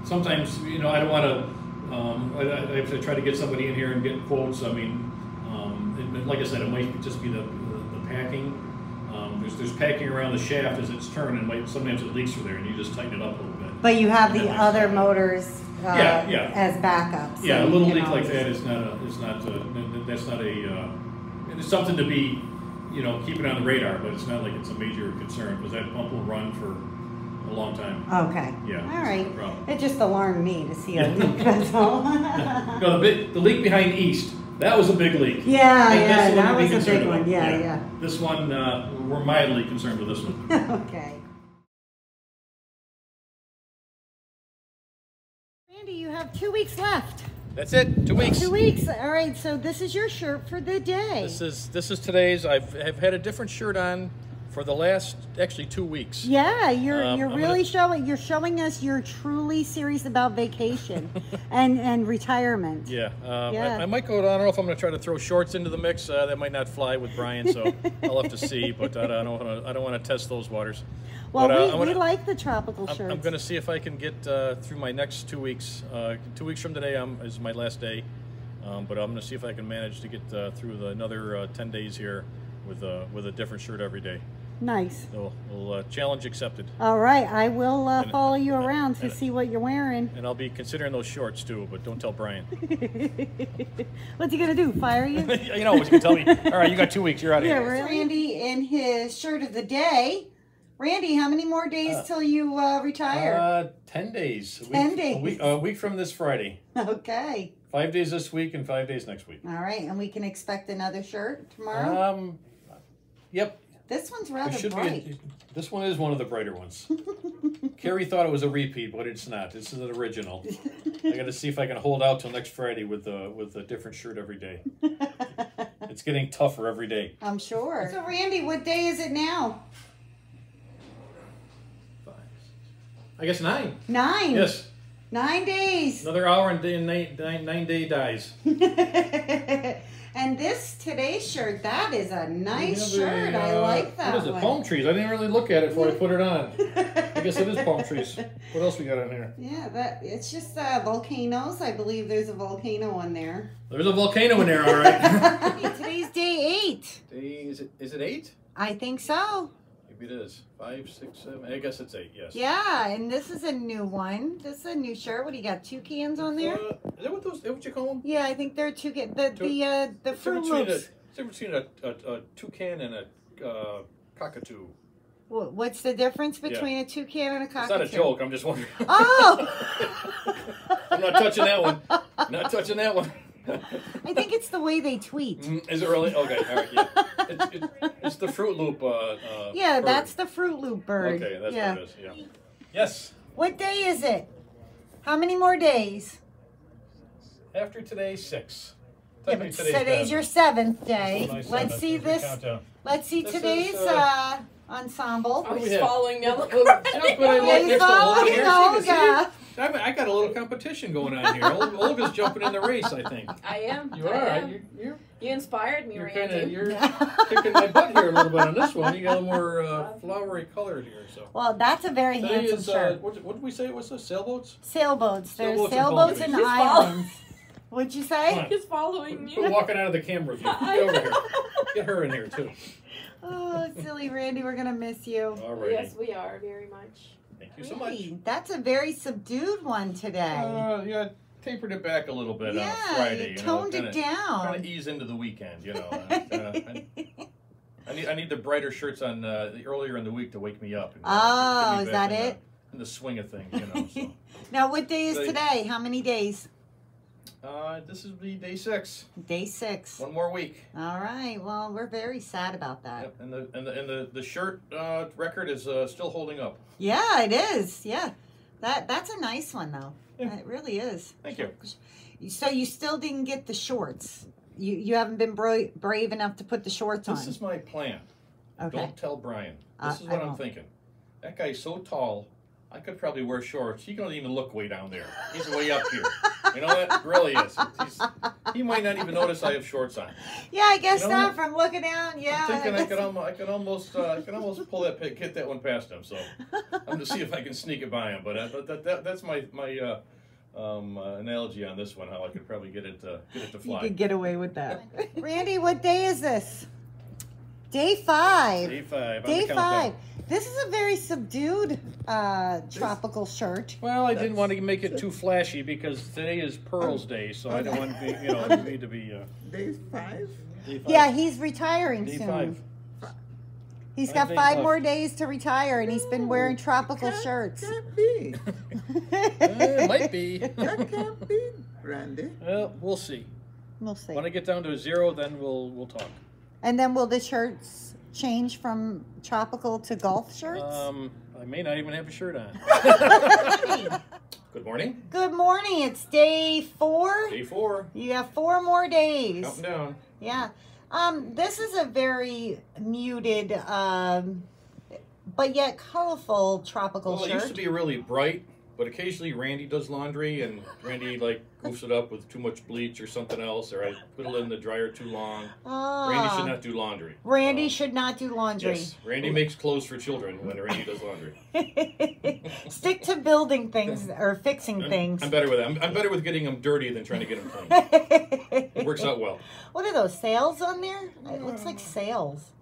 Sometimes, I don't want to. I have to try to get somebody in here and get quotes. I mean, like I said, it might just be the packing. There's packing around the shaft as it's turned, and sometimes it leaks through there, and you just tighten it up a little bit. But you have the other motors yeah. as backups. Yeah, a little leak like that is not. It's something to be. Keep it on the radar, but it's not like it's a major concern because that pump will run for a long time. Okay. Yeah. All right. No problem. It just alarmed me to see a leak. That's all. No, the leak behind East, that was a big leak. Yeah, that was a big one. Yeah. This one, we're mildly concerned with this one. Okay. Randy, you have 2 weeks left. That's it. 2 weeks. 2 weeks. All right. So this is your shirt for the day. This is today's. I've had a different shirt on for the last actually 2 weeks. Yeah, you're really showing. You're showing us you're truly serious about vacation and retirement. Yeah. I might go. I don't know if I'm going to try to throw shorts into the mix. That might not fly with Brian, so I'll have to see. But I don't want to test those waters. Well, but, we like the tropical shirts. I'm going to see if I can get through my next 2 weeks. 2 weeks from today is my last day, but I'm going to see if I can manage to get through another 10 days here with a different shirt every day. Nice. So, challenge accepted. All right, I will follow you around to see what you're wearing. And I'll be considering those shorts too, but don't tell Brian. What's he gonna do? Fire you? You know what you can tell me. All right, you got 2 weeks. You're out of here. Yeah, Randy in his shirt of the day. Randy, how many more days till you retire? 10 days. 10 days. A week from this Friday. Okay. 5 days this week and 5 days next week. All right, and we can expect another shirt tomorrow? Yep. This one's rather bright. This one is one of the brighter ones. Carrie thought it was a repeat, but it's not. This is an original. I got to see if I can hold out till next Friday with a different shirt every day. It's getting tougher every day. I'm sure. So, Randy, what day is it now? I guess 9. 9? Yes. 9 days. Another hour and 9-day dies. And today's shirt, that is a nice shirt. I like that What is it? one. Palm trees. I didn't really look at it before I put it on. I guess it is palm trees. What else we got on here? Yeah, it's just volcanoes. I believe there's a volcano on there. There's a volcano in there, all right. Today's day 8. Is it 8? I think so. Maybe it is. 5, 6, 7. I guess it's 8. Yes. Yeah, and this is a new one. This is a new shirt. What do you got? 2 cans on there? Is that what you call them? Yeah, I think there are 2 cans. The Fruit Loops. Have you ever seen a toucan and a cockatoo? What's the difference between a toucan and a cockatoo? It's not a joke. I'm just wondering. Oh! I'm not touching that one. Not touching that one. I think it's the way they tweet. Is it really? Okay, all right, yeah. It's the Fruit Loop yeah, bird. That's the Fruit Loop bird. Okay, that's what it is, yeah. Yes. What day is it? How many more days? After today, 6. Yeah, but today's your 7th day. Nice Let's see this. Let's see today's ensemble. Oh, he's following down the Olga. I got a little competition going on here. Olga's jumping in the race, I think. I am. You are. You inspired me, Randy. You're kicking my butt here a little bit on this one. You got a little more flowery colored here. So. Well, that's a very handsome shirt. What did we say it was? Sailboats? Sailboats. There's Sailboats and sailboats and palm trees. islands. What'd you say? He's following Quit you. walking out of the camera view. Get over here. Get her in here too. Oh, silly Randy, we're gonna miss you. All right. Yes, we are very much. Thank you so much. Really? That's a very subdued one today. Yeah, tapered it back a little bit on a Yeah, Friday. you toned it down. Kind of ease into the weekend, you know. I need the brighter shirts on earlier in the week to wake me up. And, Oh, get me is back that in it? In the swing of things, you know. So. Now, what day is Day- today? How many days? This is the day 6. Day 6. One more week. All right. Well, we're very sad about that. Yep. And the shirt record is still holding up. Yeah, it is. Yeah, that's a nice one though. Yeah. It really is. Thank you. So you still didn't get the shorts. You haven't been brave enough to put the shorts on. This is my plan. Okay. Don't tell Brian. This is I what I'm won't. thinking. That guy's so tall, I could probably wear shorts. He don't even look way down there. He's way up here. You know what? Really is. He might not even notice I have shorts on. Yeah, I guess You know not. what? From looking down, yeah. I'm thinking I guess- could almost pull that get that one past him. So I'm gonna see if I can sneak it by him. But that's my analogy on this one. How I could probably get it to You fly. could get away with that. Randy, what day is this? Day 5. Day 5. on the Day countdown. 5. This is a very subdued tropical shirt. Well, I didn't want to make it too flashy because today is Pearl's Day, so I don't want to be, need to be. Day 5? Day 5. Yeah, he's ritaring Day soon. 5. He's 5 got days 5 left. more days to retire, and he's been wearing tropical shirts. Can't be. It might be. That can't be, Randy. Well, we'll see. We'll see. When I get down to 0, then we'll talk. And then will the shirts change from tropical to golf shirts? I may not even have a shirt on. Good morning. Good morning. It's day 4. Day 4. You have 4 more days. Counting down. Yeah. This is a very muted, but yet colorful tropical Well, it shirt. used to be really bright, but occasionally Randy does laundry, and Randy goofs it up with too much bleach or something else, or I put it in the dryer too long. Randy should not do laundry. Randy should not do laundry. Yes, Randy makes clothes for children when Randy does laundry. Stick to building things or fixing things. I'm better with it. I'm better with getting them dirty than trying to get them clean. It works out well. What are those, sails on there? It looks like sails.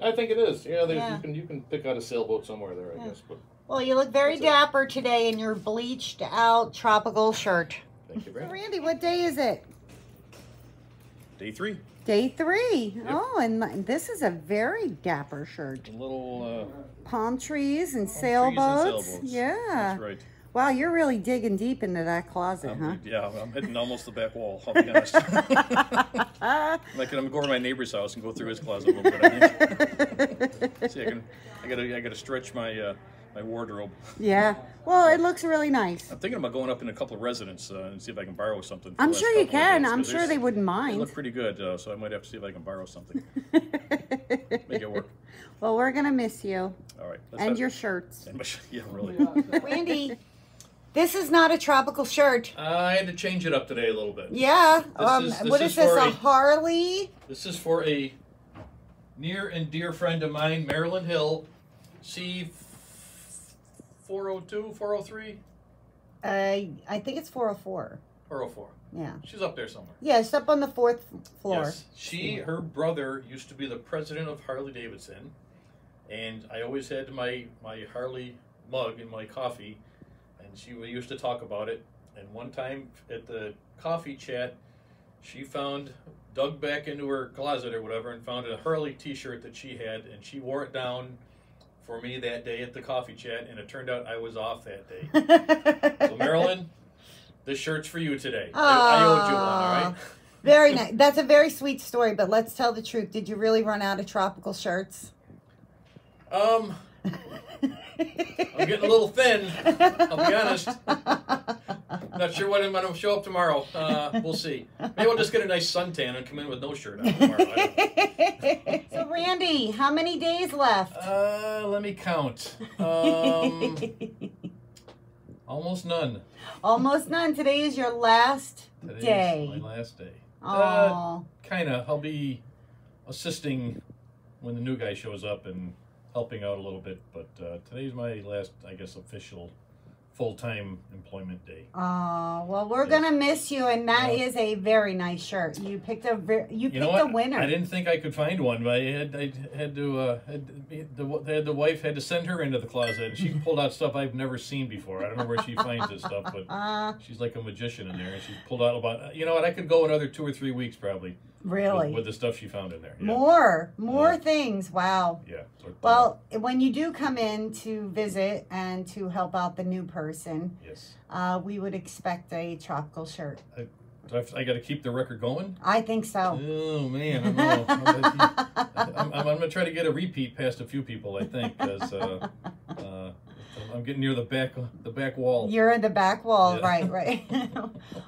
I think it is. Yeah, Yeah. You can pick out a sailboat somewhere there, I guess. But Well, you look very That's it. dapper today in your bleached out tropical shirt. thank you very much. Randy, what day is it? Day 3. Day 3. Yep. Oh, and this is a very dapper shirt. A little Palm trees and trees and sailboats. sailboats. Yeah. That's right. Wow, you're really digging deep into that closet, huh? Yeah, I'm hitting almost the back wall, I'll be honest. I'm going to go over to my neighbor's house and go through his closet a little bit, I think. See, I gotta stretch my my wardrobe. Yeah. Well, it looks really nice. I'm thinking about going up in a couple of residents and see if I can borrow something. for I'm the last sure you couple of can. days, I'm 'cause sure they wouldn't They mind. look pretty good, so I might have to see if I can borrow something. Make it work. Well, we're going to miss you. All right. And your shirts. Yeah, really. Randy, this is not a tropical shirt. I had to change it up today a little bit. Yeah. This What is is this, for a a- Harley? This is for a near and dear friend of mine, Marilyn Hill, C 402, 403, I think it's 404. 404. Yeah. She's up there somewhere. Yeah, it's up on the 4th floor. Yes. Her brother used to be the president of Harley Davidson, and I always had my Harley mug in my coffee, and we used to talk about it. And one time at the coffee chat, she dug back into her closet or whatever and found a Harley t-shirt that she had, and she wore it down for me that day at the coffee chat, and it turned out I was off that day. So Marilyn, this shirt's for you today. I owed you one, all right? Very nice. That's a very sweet story, but let's tell the truth. Did you really run out of tropical shirts? I'm getting a little thin, I'll be honest. Not sure when I'm going to show up tomorrow. We'll see. Maybe I'll just get a nice suntan and come in with no shirt on tomorrow. I don't know. So, Randy, how many days left? Let me count. Almost none. Almost none. Today is your last Today's day. my last day. Oh. Kind of. I'll be assisting when the new guy shows up and helping out a little bit. But today's my last, I guess, official full-time employment day. Well, we're gonna miss you, and that is a very nice shirt. You picked a a winner. I didn't think I could find one, but the wife had to send her into the closet, and she pulled out stuff I've never seen before. I don't know where she finds this stuff, but she's like a magician in there, and she pulled out about, you know what, I could go another 2 or 3 weeks probably. Really? With the stuff she found in there. Yeah. More things. Wow. Yeah. Well, when you do come in to visit and to help out the new person, yes, we would expect a tropical shirt. I got to keep the record going? I think so. Oh, man. I don't know. I'm going to try to get a repeat past a few people, I think, because I'm getting near the back wall. You're in the back wall, yeah. right.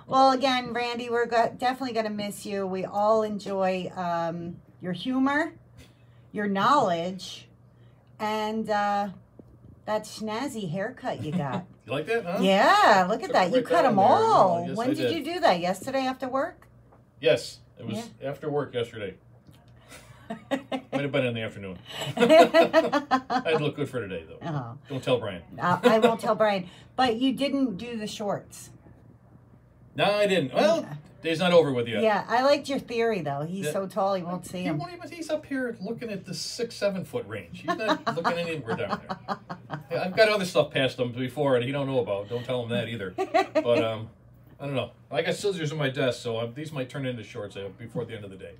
Well, again, Randy, we're definitely going to miss you. We all enjoy your humor, your knowledge, and that snazzy haircut you got. You like that, huh? Yeah, look at that. You cut them all. Yes, when did you do that? Yesterday after work? Yes, it was after work yesterday. Might have been in the afternoon. I'd look good for today, though. Oh. Don't tell Brian. I won't tell Brian. But you didn't do the shorts. No, I didn't. Well, day's not over with yet. Yeah, I liked your theory, though. He's so tall, he won't see him. He's up here looking at the 6-7 foot range. He's not looking anywhere down there. Yeah, I've got other stuff past him before that he don't know about. Don't tell him that either. But I don't know. I got scissors on my desk, so these might turn into shorts before the end of the day.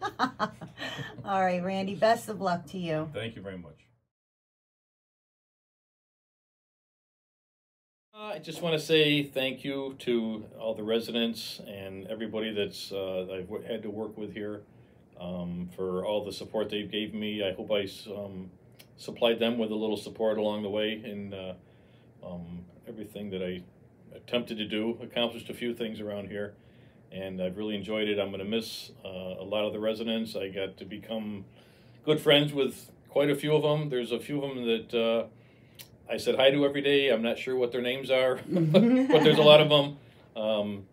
All right, Randy, best of luck to you. Thank you very much. I just want to say thank you to all the residents and everybody that's I've had to work with here for all the support they gave me. I hope I supplied them with a little support along the way in everything that I attempted to do. Accomplished a few things around here, and I've really enjoyed it. I'm going to miss a lot of the residents. I got to become good friends with quite a few of them. There's a few of them that I said hi to every day. I'm not sure what their names are, but there's a lot of them.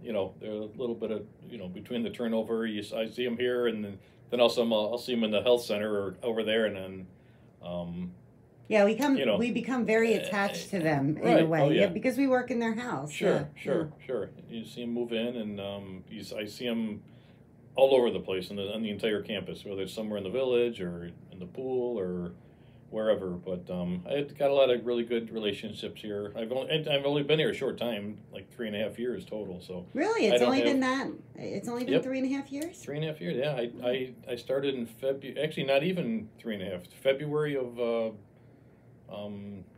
You know, they're a little bit of, you know, between the turnover. I see them here, and then also I'll see them in the health center or over there, and then yeah, we become very attached to them in a way, because we work in their house. Sure. You see them move in, and I see them all over the place on the entire campus, whether it's somewhere in the village or in the pool or wherever. But I've got a lot of really good relationships here. I've only been here a short time, like 3.5 years total. So really, it's only been 3.5 years. 3.5 years, yeah. I started in February. Actually, not even 3.5. February of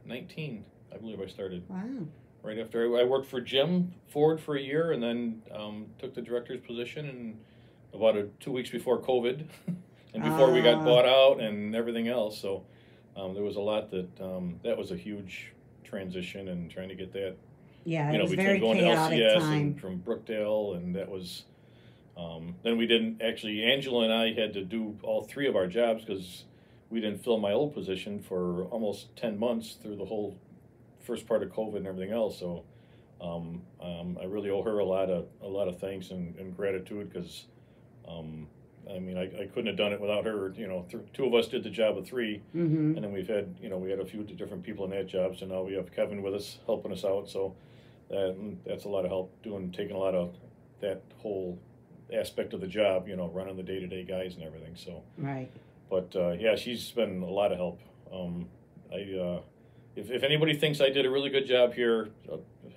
19, I believe I started. Wow. Right after I worked for Jim Ford for a year, and then took the director's position, and about 2 weeks before COVID, and before we got bought out and everything else. So there was a lot that was a huge transition, and trying to get that. Yeah, it was between very going to chaotic LCS time. and from Brookdale, and that was. Then we didn't actually. Angela and I had to do all 3 of our jobs because we didn't fill my old position for almost 10 months through the whole first part of COVID and everything else. So I really owe her a lot of thanks and gratitude, because I mean, I couldn't have done it without her. You know, 2 of us did the job of 3, and then we had a few different people in that job. So now we have Kevin with us helping us out. So that's a lot of help taking a lot of that whole aspect of the job. You know, running the day-to-day guys and everything. So right. But yeah, she's been a lot of help. If anybody thinks I did a really good job here,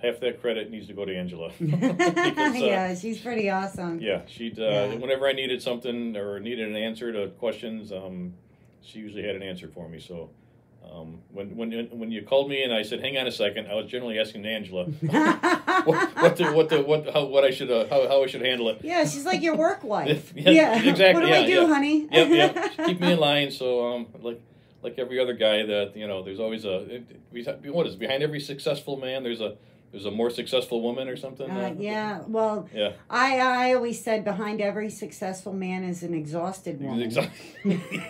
half that credit needs to go to Angela. Because, yeah, she's pretty awesome. Yeah, she'd whenever I needed something or needed an answer to questions, she usually had an answer for me. So when you called me and I said, "Hang on a second," I was generally asking Angela what I should how I should handle it. Yeah, she's like your work wife. Yeah, exactly. What do I do, honey? Yep. Keep me in line. So like every other guy, that there's always what is behind every successful man? There's a more successful woman or something. Yeah. Well, yeah. I always said behind every successful man is an exhausted woman. Yeah,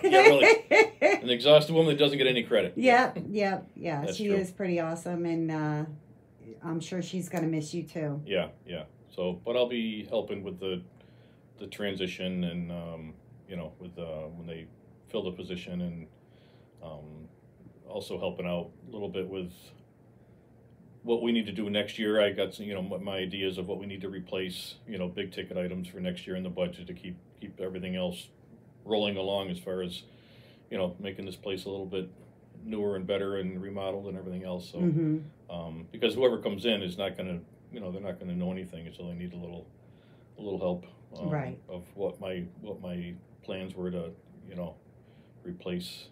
really. An exhausted woman that doesn't get any credit. Yeah. She true. is pretty awesome, and I'm sure she's gonna miss you too. Yeah. So, but I'll be helping with the transition, and with when they fill the position, and also helping out a little bit with what we need to do next year. I got some, my ideas of what we need to replace, big ticket items for next year in the budget to keep everything else rolling along as far as, making this place a little bit newer and better and remodeled and everything else. So, because whoever comes in is not going to, they're not going to know anything, so they need a little help Right. of what my plans were to, replace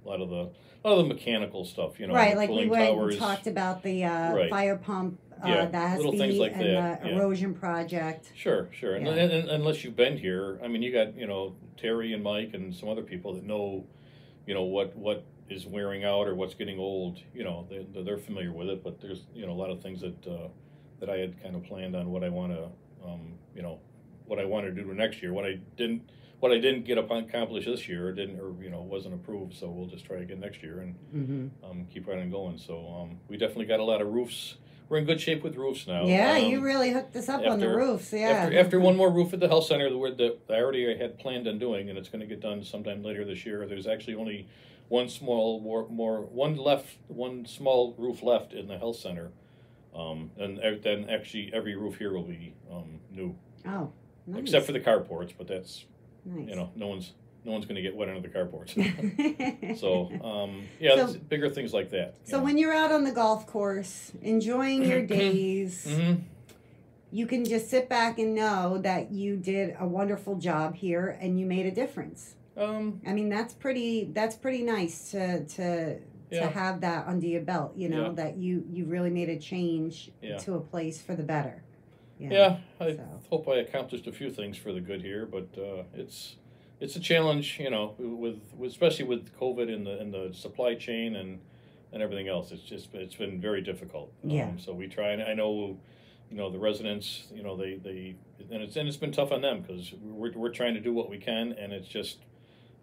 a lot of the mechanical stuff, Right, like we cooling went towers. and talked about the Right. fire pump, Yeah, that has little to things be, like and that, the yeah. erosion project. Sure. And, Yeah. and unless you've been here, I mean, you got, Terry and Mike and some other people that know, what is wearing out or what's getting old, they're familiar with it, but there's, a lot of things that I had kind of planned on what I want to, what I want to do next year, what I didn't get accomplished this year, or wasn't approved, so we'll just try again next year and keep right on going. So we definitely got a lot of roofs. We're in good shape with roofs now. Yeah, you really hooked us up on the roofs, yeah. After one more roof at the health center that I already had planned on doing, and it's going to get done sometime later this year. There's actually only one small roof left in the health center, and then actually every roof here will be new. Oh, nice. Except for the carports, but that's Nice. no one's going to get wet under the carports. So there's bigger things like that. So when you're out on the golf course, enjoying your days, you can just sit back and know that you did a wonderful job here and you made a difference. I mean, that's pretty nice to have that under your belt, that you really made a change to a place for the better. I hope I accomplished a few things for the good here, but it's a challenge, with especially with COVID and the supply chain and everything else. It's been very difficult. So we try, and I know, the residents, it's been tough on them because we're trying to do what we can, and it's just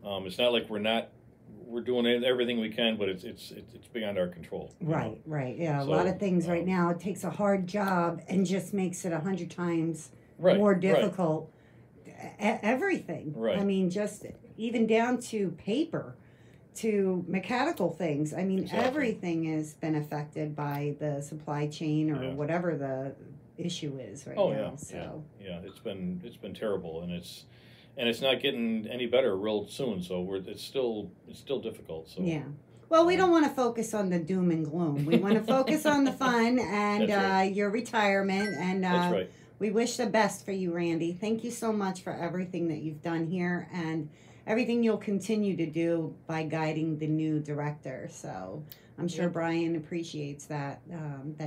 it's not like we're doing everything we can, but it's beyond our control. Right. Yeah, so, a lot of things right now. It takes a hard job and just makes it 100 times more difficult. Everything. Right. I mean, just even down to paper, to mechanical things. I mean, everything has been affected by the supply chain or whatever the issue is right now. It's been terrible, and it's not getting any better real soon. So it's still difficult. So well, we don't want to focus on the doom and gloom. We want to focus on the fun and your retirement. And that's right. We wish the best for you, Randy. Thank you so much for everything that you've done here and everything you'll continue to do by guiding the new director. So I'm sure Brian appreciates that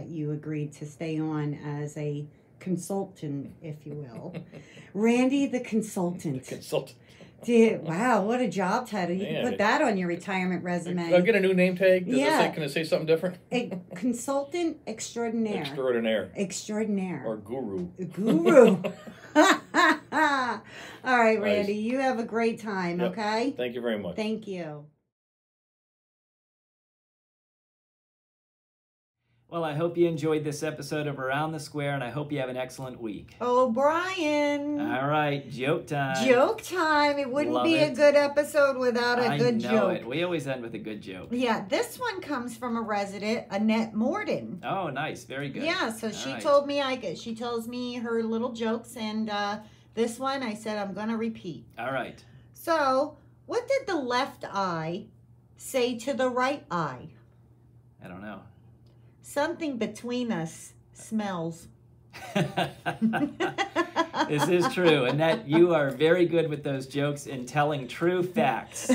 you agreed to stay on as a consultant, if you will. Randy the consultant. Wow, what a job title. You can put that on your retirement resume. I'll get a new name tag. Can it say something different? A consultant extraordinaire. Extraordinaire. Or guru. All right, Randy, you have a great time, okay? Thank you very much. Thank you. Well, I hope you enjoyed this episode of Around the Square, and I hope you have an excellent week. Oh, Brian. All right, joke time. Joke time. It wouldn't be a good episode without a good joke. I know it. We always end with a good joke. Yeah, this one comes from a resident, Annette Morden. Oh, nice. Very good. Yeah, so she told me, she tells me her little jokes, and this one I said I'm going to repeat. All right. So, what did the left eye say to the right eye? I don't know. Something between us smells. This is true. Annette, you are very good with those jokes in telling true facts.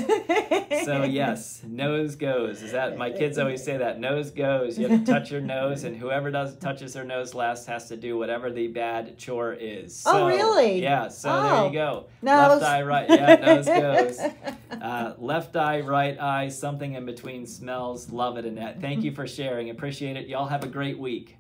So yes, nose goes. Is that, my kids always say that, nose goes. You have to touch your nose, and whoever touches their nose last has to do whatever the bad chore is. So, really? Yeah, so there you go. Nose. Left eye, right, nose goes. Left eye, right eye, something in between smells. Love it, Annette. Thank you for sharing. Appreciate it. Y'all have a great week.